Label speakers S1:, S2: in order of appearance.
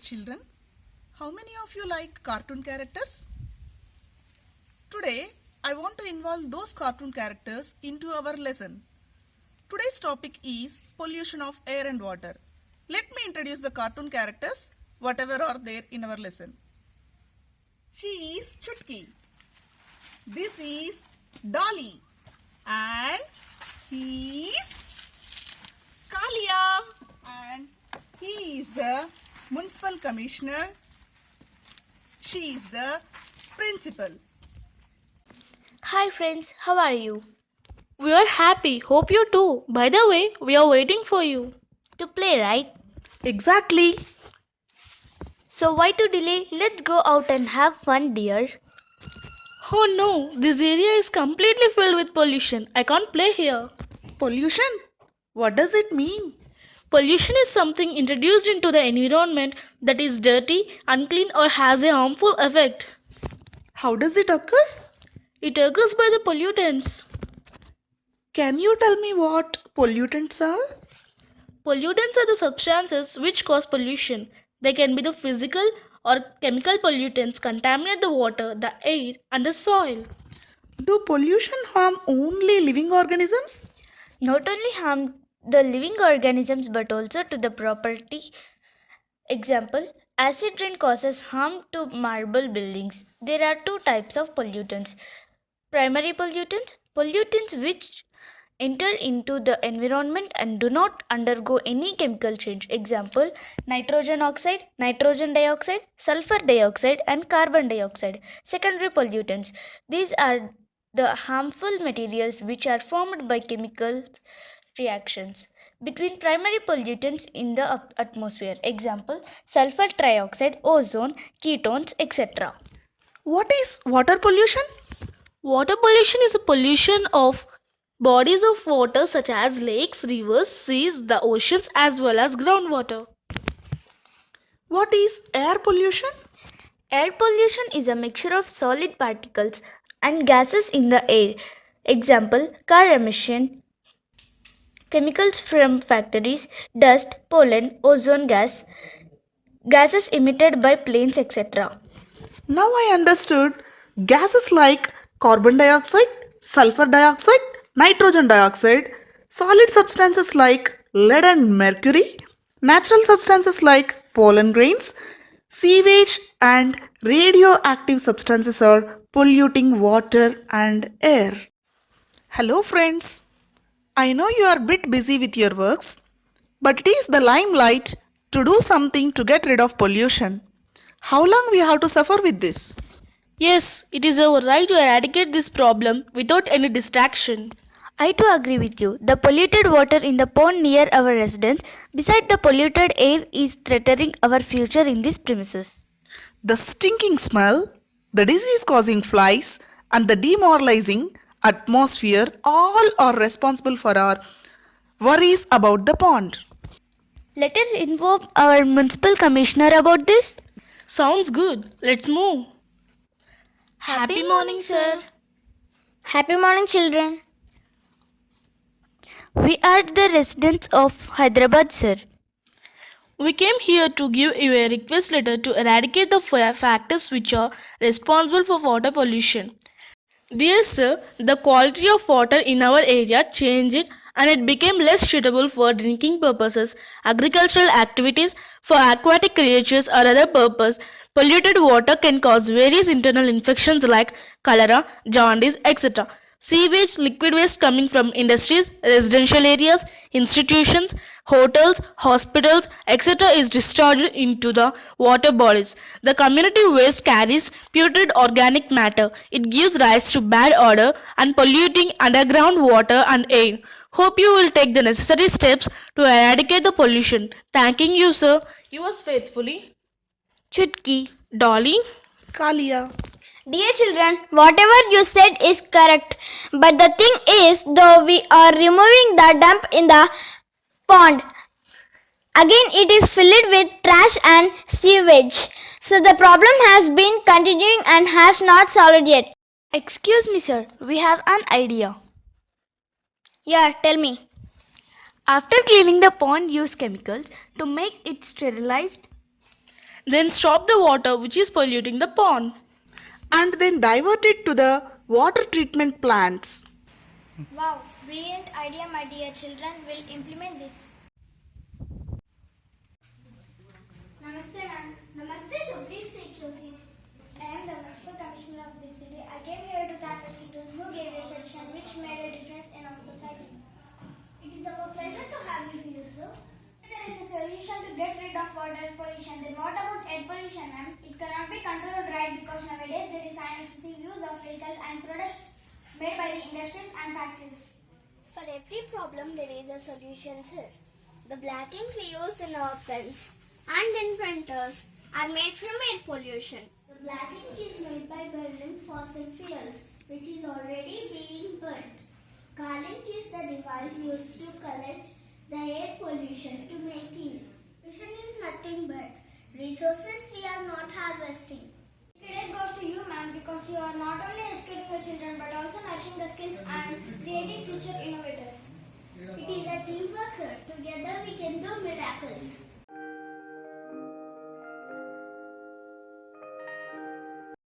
S1: children, how many of you like cartoon characters? Today, I want to involve those cartoon characters into our lesson. Today's topic is pollution of air and water. Let me introduce the cartoon characters, whatever are there in our lesson. She is Chutki. This is Dolly. And he is Kalia. And he is the municipal commissioner. She is the principal.
S2: Hi friends, how are you?
S3: We are happy. Hope you too. By the way, we are waiting for you.
S2: To play, right?
S1: Exactly.
S2: So why to delay? Let's go out and have fun, dear.
S3: Oh no, this area is completely filled with pollution. I can't play here.
S1: Pollution? What does it mean?
S3: Pollution is something introduced into the environment that is dirty, unclean, or has a harmful effect.
S1: How does it occur?
S3: It occurs by the pollutants.
S1: Can you tell me what pollutants are?
S3: Pollutants are the substances which cause pollution. They can be the physical or chemical pollutants contaminate the water, the air, and the soil.
S1: Do pollution harm only living organisms?
S2: Not only harm the living organisms but also to the property. Example, acid rain causes harm to marble buildings. There are two types of pollutants. Primary pollutants, pollutants which enter into the environment and do not undergo any chemical change. Example, nitrogen oxide, nitrogen dioxide, sulfur dioxide and carbon dioxide. Secondary pollutants, these are the harmful materials which are formed by chemical reactions between primary pollutants in the atmosphere. Example, sulfur trioxide, ozone, ketones, etc.
S1: What is water pollution?
S3: Water pollution is a pollution of bodies of water such as lakes, rivers, seas, the oceans, as well as groundwater.
S1: What is air pollution?
S2: Air pollution is a mixture of solid particles and gases in the air. Example, car emission, chemicals from factories, dust, pollen, ozone gas, gases emitted by planes, etc.
S1: Now I understood gases like carbon dioxide, sulfur dioxide, nitrogen dioxide, solid substances like lead and mercury, natural substances like pollen grains, sewage, and radioactive substances are polluting water and air. Hello, friends. I know you are a bit busy with your works, but it is the limelight to do something to get rid of pollution. How long we have to suffer with this?
S3: Yes, it is our right to eradicate this problem without any distraction.
S2: I too agree with you. The polluted water in the pond near our residence, beside the polluted air, is threatening our future in these premises.
S1: The stinking smell, the disease causing flies, and the demoralizing atmosphere all are responsible for our worries about the pond.
S2: Let us inform our municipal commissioner about this.
S3: Sounds good. Let's move. Happy morning, sir.
S2: Happy morning, children. We are the residents of Hyderabad, sir.
S3: We came here to give you a request letter to eradicate the factors which are responsible for water pollution. Dear sir, the quality of water in our area changed and it became less suitable for drinking purposes, agricultural activities, for aquatic creatures or other purpose. Polluted water can cause various internal infections like cholera, jaundice, etc. Sewage, liquid waste coming from industries, residential areas, institutions, hotels, hospitals, etc. is discharged into the water bodies. The community waste carries putrid organic matter. It gives rise to bad odor and polluting underground water and air. Hope you will take the necessary steps to eradicate the pollution. Thanking you, sir. Yours faithfully,
S2: Chutki.
S3: Dolly.
S1: Kalia.
S4: Dear children, whatever you said is correct. But the thing is, though we are removing the dump in the pond, again it is filled with trash and sewage. So the problem has been continuing and has not solved yet.
S2: Excuse me, sir. We have an idea.
S4: Yeah, tell me.
S2: After cleaning the pond, use chemicals to make it sterilized.
S3: then stop the water which is polluting the pond.
S1: and then divert it to the water treatment plants.
S4: Wow, brilliant idea, my dear children. Will implement this. Namaste, ma'am. Namaste, so please take your seat. I am the Municipal Commissioner of this city. I came here to thank the children who gave a session which made a difference in our society. It is our pleasure to have you here, sir. If there is a solution to get rid of water pollution, then what about air pollution, ma'am? It cannot be controlled, right? Because nowadays there is an excessive use of vehicles and products made by the industries and factories. For every problem, there is a solution, sir. The black ink we use in our pens and in printers are made from air pollution. The black ink is made by burning fossil fuels, which is already being burnt. Coal ink is the device used to collect the air pollution to make ink. Pollution is nothing but resources we are not harvesting. Credit goes to you, ma'am, because you are not only educating the children but also nurturing the skills and creating future innovators. It is a teamwork, sir. Together we can do miracles.